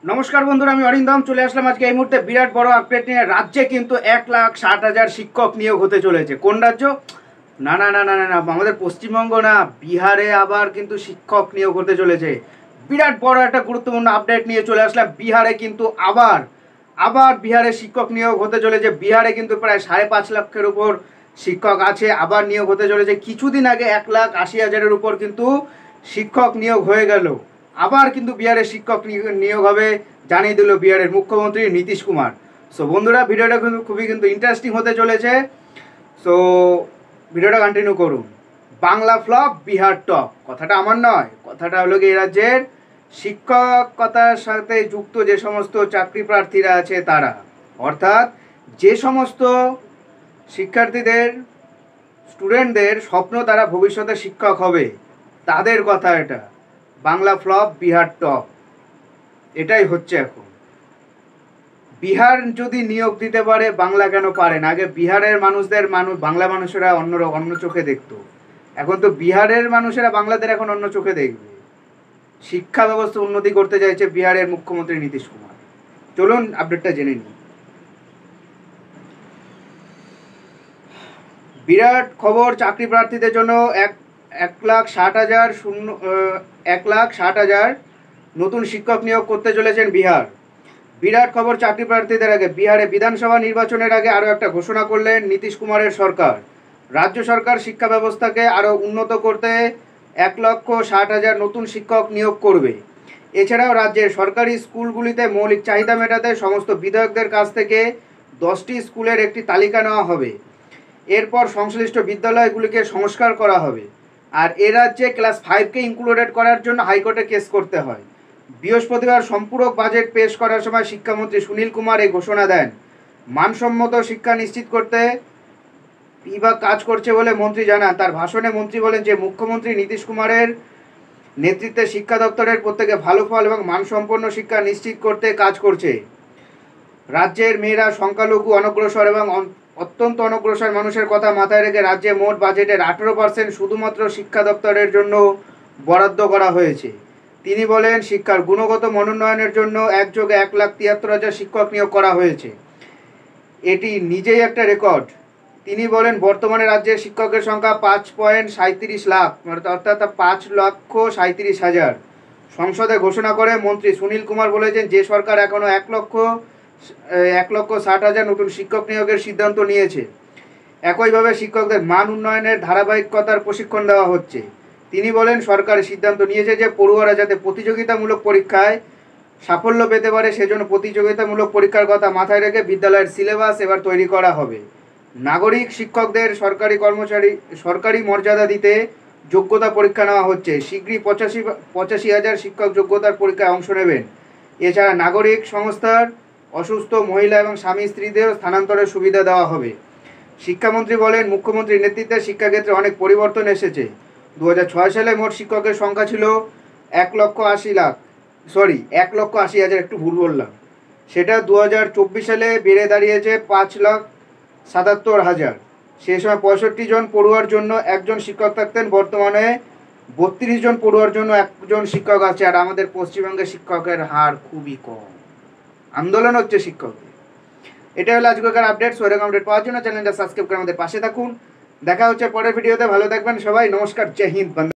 নমস্কার বন্ধুরা, আমি অরিন্দম চলে আসলাম আজকে এই মুহূর্তে বিরাট বড় আপডেট নিয়ে। রাজ্যে কিন্তু 1,60,000 শিক্ষক নিয়োগ হতে চলেছে। কোন রাজ্য? না না না না না না, আমাদের পশ্চিমবঙ্গ না, বিহারে আবার কিন্তু শিক্ষক নিয়োগ হতে চলেছে। বিরাট বড় একটা গুরুত্বপূর্ণ আপডেট নিয়ে চলে আসলাম। বিহারে কিন্তু আবার আবার বিহারে শিক্ষক নিয়োগ হতে চলেছে। বিহারে কিন্তু প্রায় 5.5 লাখের উপর শিক্ষক আছে, আবার নিয়োগ হতে চলেছে। কিছুদিন আগে 1,80,000-এর উপর কিন্তু শিক্ষক নিয়োগ হয়ে গেল। আবার কিন্তু বিহারের শিক্ষক নিয়োগ হবে, জানিয়ে দিল বিহারের মুখ্যমন্ত্রী নীতিশ কুমার। সো বন্ধুরা, ভিডিওটা কিন্তু খুবই ইন্টারেস্টিং হতে চলেছে। সো ভিডিওটা কন্টিনিউ করুন। বাংলা ফ্লপ, বিহার টপ, কথাটা আমার নয়, কথাটা হলো কি এই রাজ্যের শিক্ষকতার সাথে যুক্ত যে সমস্ত চাকরি প্রার্থীরা আছে তারা, অর্থাৎ যে সমস্ত শিক্ষার্থীদের স্টুডেন্টদের স্বপ্ন তারা ভবিষ্যতে শিক্ষক হবে, তাদের কথা এটা। বাংলা ফ্লপ, বিহার টপ, এটাই হচ্ছে এখন। বিহার যদি নিয়োগ দিতে পারে, বাংলা কেন পারে না? আগে বিহারের বাংলা মানুষেরা অন্য চোখে দেখতো, এখন তো বিহারের মানুষেরা বাংলাদের এখন অন্য চোখে দেখবে। শিক্ষা ব্যবস্থা উন্নতি করতে চাইছে বিহারের মুখ্যমন্ত্রী নীতিশ কুমার। চলুন আপডেটটা জেনে নিই। বিরাট খবর চাকরি প্রার্থীদের জন্য। 1,60,000 নতুন শিক্ষক নিয়োগ করতে চলেছেন বিহার। বিরাট খবর চাকরি প্রার্থীদের আগে। বিহারে বিধানসভা নির্বাচনের আগে আরও একটা ঘোষণা করলেন নীতিশ কুমারের সরকার। রাজ্য সরকার শিক্ষা ব্যবস্থাকে আরও উন্নত করতে 1,60,000 নতুন শিক্ষক নিয়োগ করবে। এছাড়াও রাজ্যের সরকারি স্কুলগুলিতে মৌলিক চাহিদা মেটাতে সমস্ত বিধায়কদের কাছ থেকে 10টি স্কুলের একটি তালিকা নেওয়া হবে। এরপর সংশ্লিষ্ট বিদ্যালয়গুলিকে সংস্কার করা হবে। আর এ রাজ্যে ক্লাস 5কে ইনক্লুডেড করার জন্য হাইকোর্টে কেস করতে হয়। বৃহস্পতিবার সম্পূরক বাজেট পেশ করার সময় শিক্ষামন্ত্রী সুনীল কুমার এই ঘোষণা দেন। মানসম্মত শিক্ষা নিশ্চিত করতে বিভাগ কাজ করছে বলে মন্ত্রী জানান। তার ভাষণে মন্ত্রী বলেন যে মুখ্যমন্ত্রী নীতিশ কুমারের নেতৃত্বে শিক্ষা দপ্তরের প্রত্যেকে ভালো ফল এবং মানসম্পন্ন শিক্ষা নিশ্চিত করতে কাজ করছে। রাজ্যের মেয়েরা সংখ্যালঘু, অনগ্রসর এবং অত্যন্ত অনগ্রসর মানুষের কথা মাথায় রেখে রাজ্যে মোট বাজেটের 18% শুধুমাত্র শিক্ষা দপ্তরের জন্য বরাদ্দ করা হয়েছে। তিনি বলেন, শিক্ষার গুণগত মনোন্নয়নের জন্য একযোগে 1,73,000 শিক্ষক নিয়োগ করা হয়েছে। এটি নিজেই একটা রেকর্ড। তিনি বলেন, বর্তমানে রাজ্যের শিক্ষকের সংখ্যা 5.37 লাখ, অর্থাৎ 5,37,000। সংসদে ঘোষণা করে মন্ত্রী সুনীল কুমার বলেছেন যে সরকার এখনও 1,60,000 নতুন শিক্ষক নিয়োগের সিদ্ধান্ত নিয়েছে। একইভাবে শিক্ষকদের মান উন্নয়নের ধারাবাহিকতার প্রশিক্ষণ দেওয়া হচ্ছে। তিনি বলেন, সরকার সিদ্ধান্ত নিয়েছে যে পড়ুয়ারা যাতে প্রতিযোগিতামূলক পরীক্ষায় সাফল্য পেতে পারে, সেজন্য প্রতিযোগিতামূলক পরীক্ষার কথা মাথায় রেখে বিদ্যালয়ের সিলেবাস এবার তৈরি করা হবে। নাগরিক শিক্ষকদের সরকারি মর্যাদা দিতে যোগ্যতা পরীক্ষা নেওয়া হচ্ছে। শীঘ্রই 85,000 শিক্ষক যোগ্যতার পরীক্ষায় অংশ নেবেন। এছাড়া নাগরিক সংস্থার অসুস্থ মহিলা এবং স্বামী স্ত্রীদের স্থানান্তরের সুবিধা দেওয়া হবে। শিক্ষামন্ত্রী বলেন, মুখ্যমন্ত্রীর নেতৃত্বে শিক্ষাক্ষেত্রে অনেক পরিবর্তন এসেছে। 2006 সালে মোট শিক্ষকের সংখ্যা ছিল 1,80,000, একটু ভুল বললাম। সেটা 2024 সালে বেড়ে দাঁড়িয়েছে 5,77,000। সেই সময় 65 জন পড়ুয়ার জন্য একজন শিক্ষক থাকতেন। বর্তমানে 32 জন পড়ুয়ার জন্য একজন শিক্ষক আছে। আর আমাদের পশ্চিমবঙ্গে শিক্ষকের হার খুবই কম। আন্দোলন হচ্ছে শিক্ষকদের। এটা হলো আজকের আপডেট। এরকম আপডেট পাওয়ার জন্য চ্যানেলটা সাবস্ক্রাইব করে আমাদের পাশে থাকুন। দেখা হচ্ছে পরের ভিডিওতে। ভালো থাকবেন সবাই। নমস্কার, জয় হিন্দ।